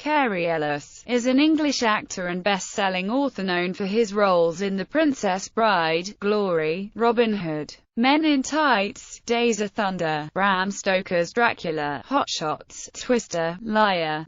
Cary Elwes is an English actor and best-selling author known for his roles in The Princess Bride, Glory, Robin Hood, Men in Tights, Days of Thunder, Bram Stoker's Dracula, Hot Shots, Twister, Liar,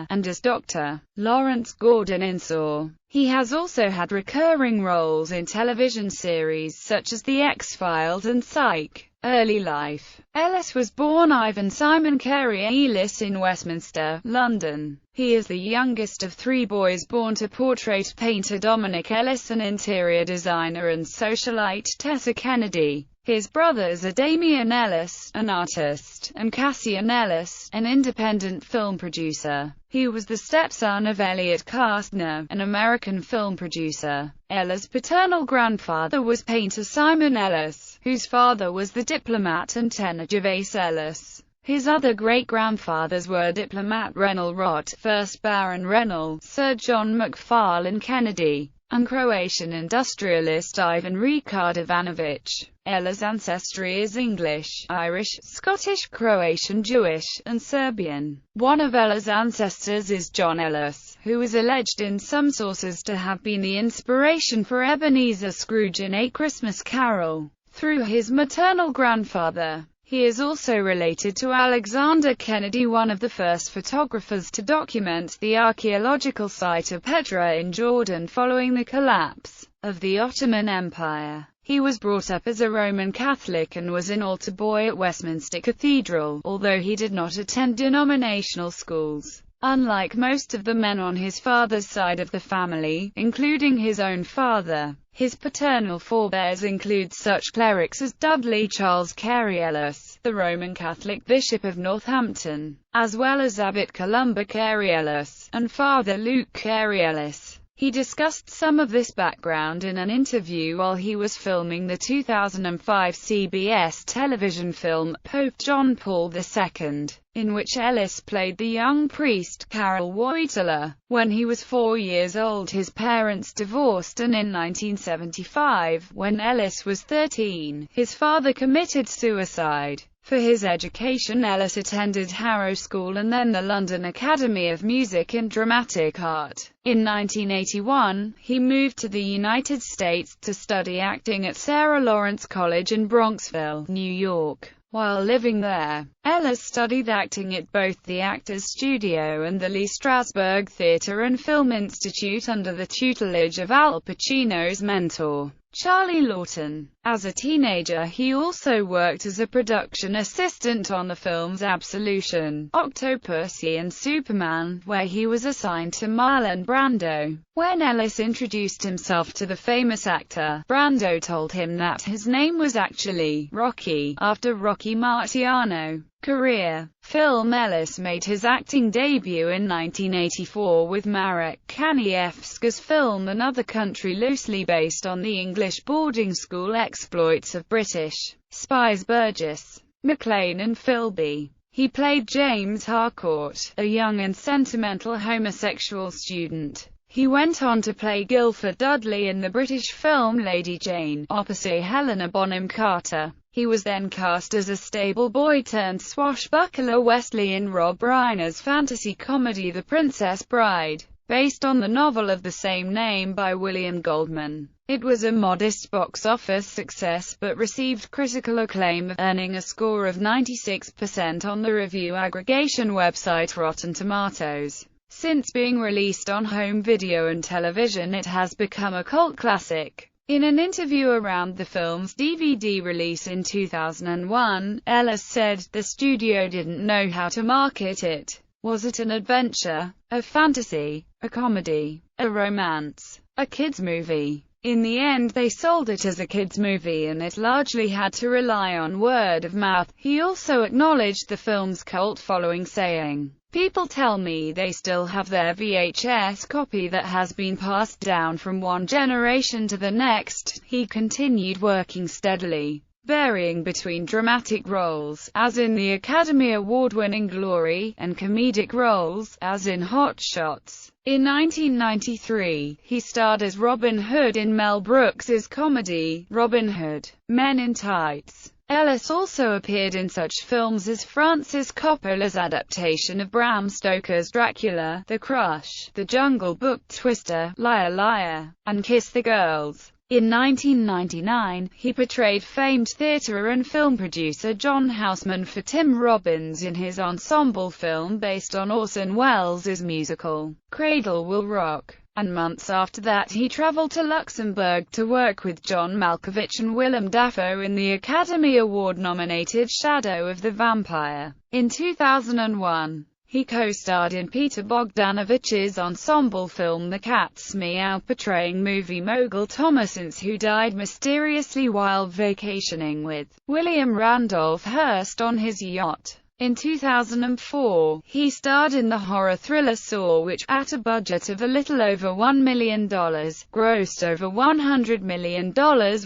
and as Dr. Lawrence Gordon in Saw. He has also had recurring roles in television series such as The X-Files and Psych. Early life. Ellis was born Ivan Simon Cary Elwes in Westminster, London. He is the youngest of three boys born to portrait painter Dominic Ellis and interior designer and socialite Tessa Kennedy. His brothers are Damien Ellis, an artist, and Cassian Ellis, an independent film producer. He was the stepson of Elliot Kastner, an American film producer. Ellis' paternal grandfather was painter Simon Ellis, whose father was the diplomat and tenor Gervase Ellis. His other great-grandfathers were diplomat Rennell Roth, 1st Baron Rennell, Sir John McFarlane Kennedy, and Croatian industrialist Ivan Ricard Ivanović. Ellis' ancestry is English, Irish, Scottish, Croatian, Jewish, and Serbian. One of Ellis' ancestors is John Ellis, who is alleged in some sources to have been the inspiration for Ebenezer Scrooge in A Christmas Carol. Through his maternal grandfather, he is also related to Alexander Kennedy, one of the first photographers to document the archaeological site of Petra in Jordan following the collapse of the Ottoman Empire. He was brought up as a Roman Catholic and was an altar boy at Westminster Cathedral, although he did not attend denominational schools. Unlike most of the men on his father's side of the family, including his own father, his paternal forebears include such clerics as Dudley Charles Cary Elwes, the Roman Catholic Bishop of Northampton, as well as Abbot Columba Cary Elwes, and Father Luke Cary Elwes. He discussed some of this background in an interview while he was filming the 2005 CBS television film, Pope John Paul II, in which Ellis played the young priest Karol Wojtyla. When he was 4 years old, his parents divorced, and in 1975, when Ellis was 13, his father committed suicide. For his education, Ellis attended Harrow School and then the London Academy of Music and Dramatic Art. In 1981, he moved to the United States to study acting at Sarah Lawrence College in Bronxville, New York. While living there, Ellis studied acting at both the Actors Studio and the Lee Strasberg Theatre and Film Institute under the tutelage of Al Pacino's mentor, Charlie Lawton. As a teenager, he also worked as a production assistant on the films Absolution, Octopussy and Superman, where he was assigned to Marlon Brando. When Ellis introduced himself to the famous actor, Brando told him that his name was actually Rocky, after Rocky Marciano. Career. Film. Ellis made his acting debut in 1984 with Marek Kaniewska's film Another Country, loosely based on the English boarding school exploits of British spies Burgess, McLean and Philby. He played James Harcourt, a young and sentimental homosexual student. He went on to play Guilford Dudley in the British film Lady Jane, opposite Helena Bonham Carter. He was then cast as a stable boy turned swashbuckler Wesley in Rob Reiner's fantasy comedy The Princess Bride, based on the novel of the same name by William Goldman. It was a modest box office success but received critical acclaim, earning a score of 96% on the review aggregation website Rotten Tomatoes. Since being released on home video and television, it has become a cult classic. In an interview around the film's DVD release in 2001, Ellis said, "The studio didn't know how to market it. Was it an adventure, a fantasy, a comedy, a romance, a kids' movie? In the end they sold it as a kids' movie and it largely had to rely on word of mouth." He also acknowledged the film's cult following, saying, "People tell me they still have their VHS copy that has been passed down from one generation to the next." He continued working steadily, varying between dramatic roles, as in the Academy Award-winning Glory, and comedic roles, as in Hot Shots. In 1993, he starred as Robin Hood in Mel Brooks's comedy, Robin Hood, Men in Tights. Ellis also appeared in such films as Francis Coppola's adaptation of Bram Stoker's Dracula, The Crush, The Jungle Book, Twister, Liar Liar, and Kiss the Girls. In 1999, he portrayed famed theatre and film producer John Houseman for Tim Robbins in his ensemble film based on Orson Welles' musical, Cradle Will Rock. And months after that he travelled to Luxembourg to work with John Malkovich and Willem Dafoe in the Academy Award-nominated Shadow of the Vampire. In 2001, he co-starred in Peter Bogdanovich's ensemble film The Cat's Meow, portraying movie mogul Thomas Ince, who died mysteriously while vacationing with William Randolph Hearst on his yacht. In 2004, he starred in the horror thriller Saw, which, at a budget of a little over $1 million, grossed over $100 million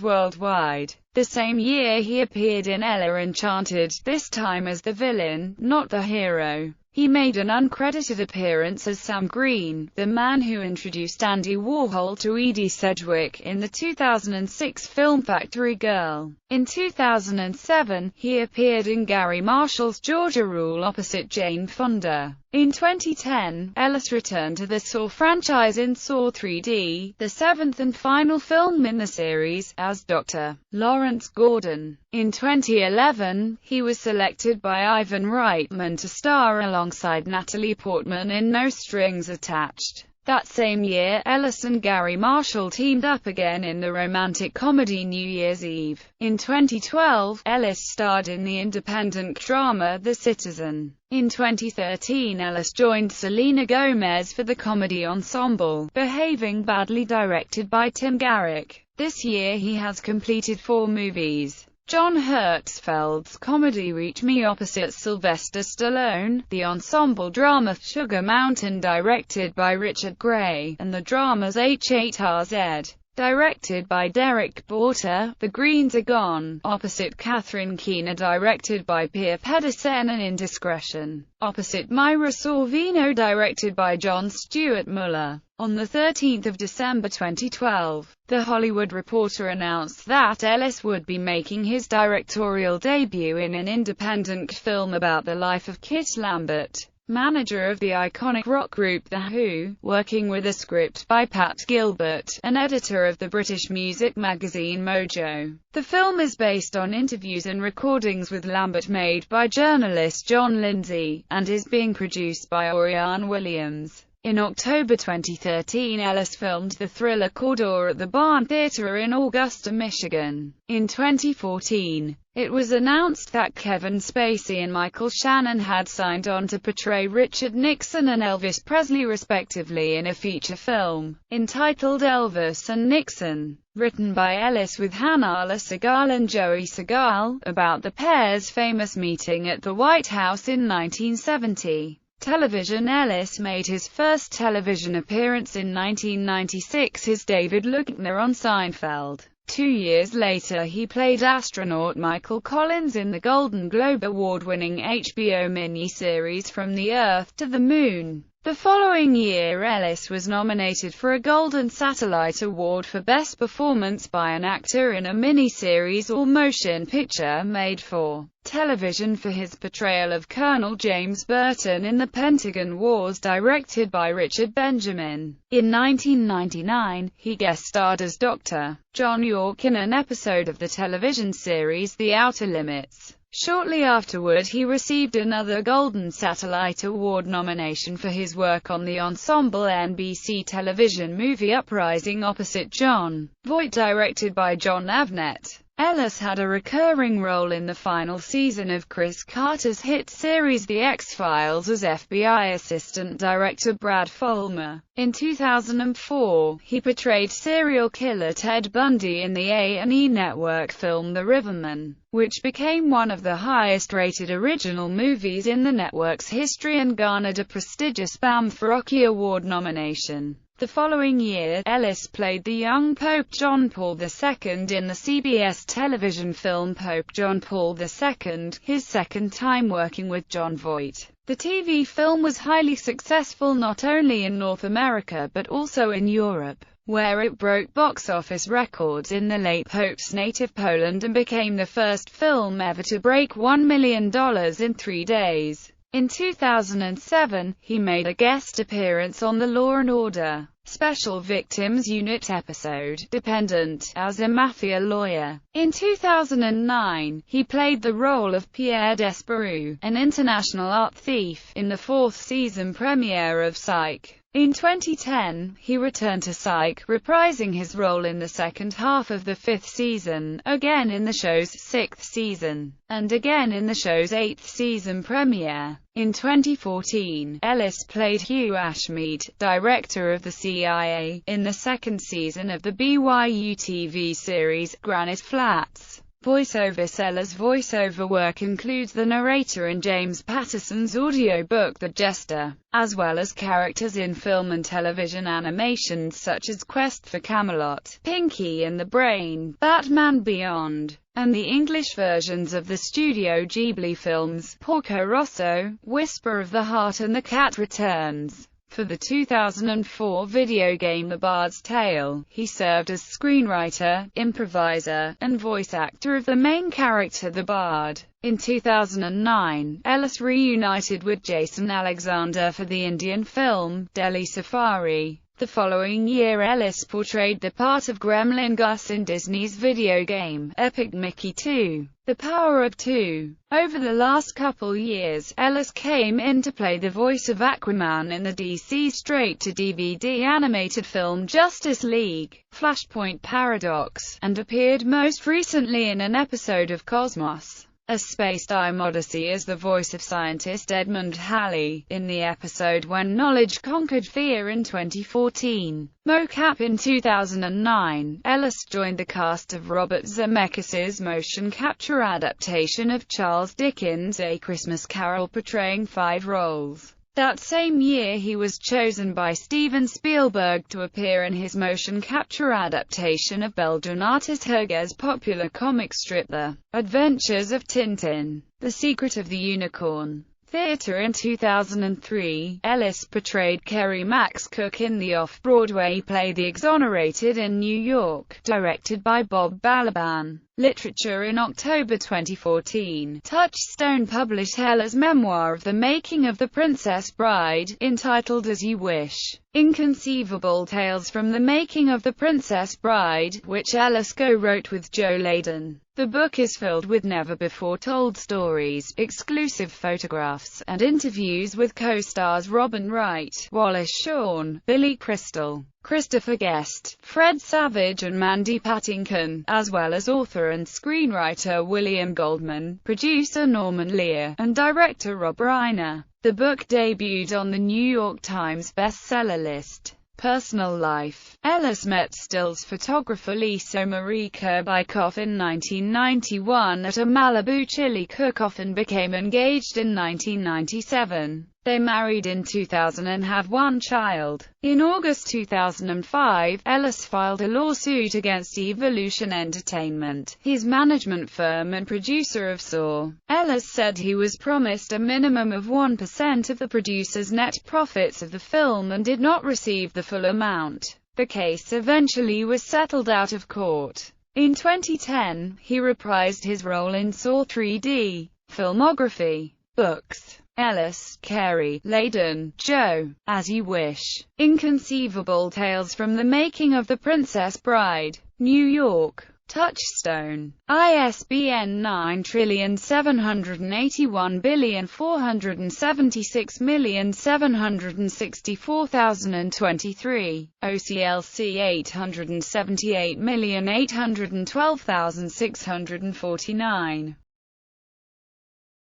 worldwide. The same year he appeared in Ella Enchanted, this time as the villain, not the hero. He made an uncredited appearance as Sam Green, the man who introduced Andy Warhol to Edie Sedgwick in the 2006 film Factory Girl. In 2007, he appeared in Gary Marshall's Georgia Rule opposite Jane Fonda. In 2010, Ellis returned to the Saw franchise in Saw 3D, the seventh and final film in the series, as Dr. Lawrence Gordon. In 2011, he was selected by Ivan Reitman to star alongside Natalie Portman in No Strings Attached. That same year, Ellis and Gary Marshall teamed up again in the romantic comedy New Year's Eve. In 2012, Ellis starred in the independent drama The Citizen. In 2013, Ellis joined Selena Gomez for the comedy ensemble Behaving Badly, directed by Tim Garrick. This year he has completed 4 movies. John Hertzfeld's comedy Reach Me opposite Sylvester Stallone, the ensemble drama Sugar Mountain directed by Richard Gray, and the dramas H8RZ, directed by Derek Porter, The Greens Are Gone, opposite Catherine Keener directed by Pierre Pedersen, and Indiscretion, opposite Myra Sorvino directed by John Stewart Muller. On 13 December 2012, The Hollywood Reporter announced that Ellis would be making his directorial debut in an independent film about the life of Kit Lambert, manager of the iconic rock group The Who, working with a script by Pat Gilbert, an editor of the British music magazine Mojo. The film is based on interviews and recordings with Lambert made by journalist John Lindsay, and is being produced by Oriane Williams. In October 2013, Ellis filmed the thriller Cawdor at the Barn Theatre in Augusta, Michigan. In 2014, it was announced that Kevin Spacey and Michael Shannon had signed on to portray Richard Nixon and Elvis Presley respectively in a feature film, entitled Elvis and Nixon, written by Ellis with Hannah Segal and Joey Segal, about the pair's famous meeting at the White House in 1970. Television. Ellis made his first television appearance in 1996 as David Luckner on Seinfeld. 2 years later he played astronaut Michael Collins in the Golden Globe Award-winning HBO mini-series From the Earth to the Moon. The following year Ellis was nominated for a Golden Satellite Award for Best Performance by an Actor in a Miniseries or Motion Picture made for television for his portrayal of Colonel James Burton in The Pentagon Wars, directed by Richard Benjamin. In 1999, he guest-starred as Dr. John York in an episode of the television series The Outer Limits. Shortly afterward he received another Golden Satellite Award nomination for his work on the ensemble NBC television movie Uprising opposite Jon Voight, directed by John Avnet. Ellis had a recurring role in the final season of Chris Carter's hit series The X-Files as FBI Assistant Director Brad Fulmer. In 2004, he portrayed serial killer Ted Bundy in the A&E Network film The Riverman, which became one of the highest-rated original movies in the network's history and garnered a prestigious BAFTA Award nomination. The following year, Ellis played the young Pope John Paul II in the CBS television film Pope John Paul II, his second time working with Jon Voight. The TV film was highly successful not only in North America but also in Europe. where it broke box office records in the late Pope's native Poland and became the first film ever to break $1 million in 3 days. In 2007, he made a guest appearance on the Law & Order Special Victims Unit episode, Dependent, as a mafia lawyer. In 2009, he played the role of Pierre Desperoux, an international art thief, in the 4th season premiere of Psych. In 2010, he returned to Psych, reprising his role in the second half of the 5th season, again in the show's 6th season, and again in the show's 8th season premiere. In 2014, Ellis played Hugh Ashmead, director of the CIA, in the 2nd season of the BYU TV series, Granite Flats. Voiceover Sellers' voiceover work includes the narrator in James Patterson's audiobook The Jester, as well as characters in film and television animations such as Quest for Camelot, Pinky and the Brain, Batman Beyond, and the English versions of the Studio Ghibli films, Porco Rosso, Whisper of the Heart and The Cat Returns. For the 2004 video game The Bard's Tale, he served as screenwriter, improviser, and voice actor of the main character the Bard. In 2009, Ellis reunited with Jason Alexander for the Indian film, Delhi Safari. The following year Ellis portrayed the part of Gremlin Gus in Disney's video game, Epic Mickey 2: The Power of Two. Over the last couple years, Ellis came in to play the voice of Aquaman in the DC straight-to-DVD animated film Justice League: Flashpoint Paradox, and appeared most recently in an episode of Cosmos: A Space-Time Odyssey as the voice of scientist Edmund Halley, in the episode When Knowledge Conquered Fear in 2014. Mocap. In 2009, Ellis joined the cast of Robert Zemeckis' motion capture adaptation of Charles Dickens' A Christmas Carol, portraying 5 roles. That same year he was chosen by Steven Spielberg to appear in his motion capture adaptation of Bernard Hergé's popular comic strip The Adventures of Tintin: The Secret of the Unicorn. Theatre. In 2003, Ellis portrayed Kerry Max Cook in the off-Broadway play The Exonerated in New York, directed by Bob Balaban. Literature. In October 2014, Touchstone published Ellis' memoir of the making of The Princess Bride, entitled As You Wish. Inconceivable Tales from the Making of The Princess Bride, which Ellis co-wrote with Joe Layden. The book is filled with never-before-told stories, exclusive photographs, and interviews with co-stars Robin Wright, Wallace Shawn, Billy Crystal, Christopher Guest, Fred Savage and Mandy Patinkin, as well as author and screenwriter William Goldman, producer Norman Lear, and director Rob Reiner. The book debuted on the New York Times bestseller list. Personal life. Ellis met stills photographer Lisa Marie Kurbikoff in 1991 at a Malibu chili cook-off and became engaged in 1997. They married in 2000 and have 1 child. In August 2005, Ellis filed a lawsuit against Evolution Entertainment, his management firm and producer of Saw. Ellis said he was promised a minimum of 1% of the producer's net profits of the film and did not receive the full amount. The case eventually was settled out of court. In 2010, he reprised his role in Saw 3D. Filmography. Books. Ellis, Cary, Layden, Joe. As You Wish. Inconceivable Tales from the Making of the Princess Bride. New York. Touchstone. ISBN 9781476464023. OCLC 878812649.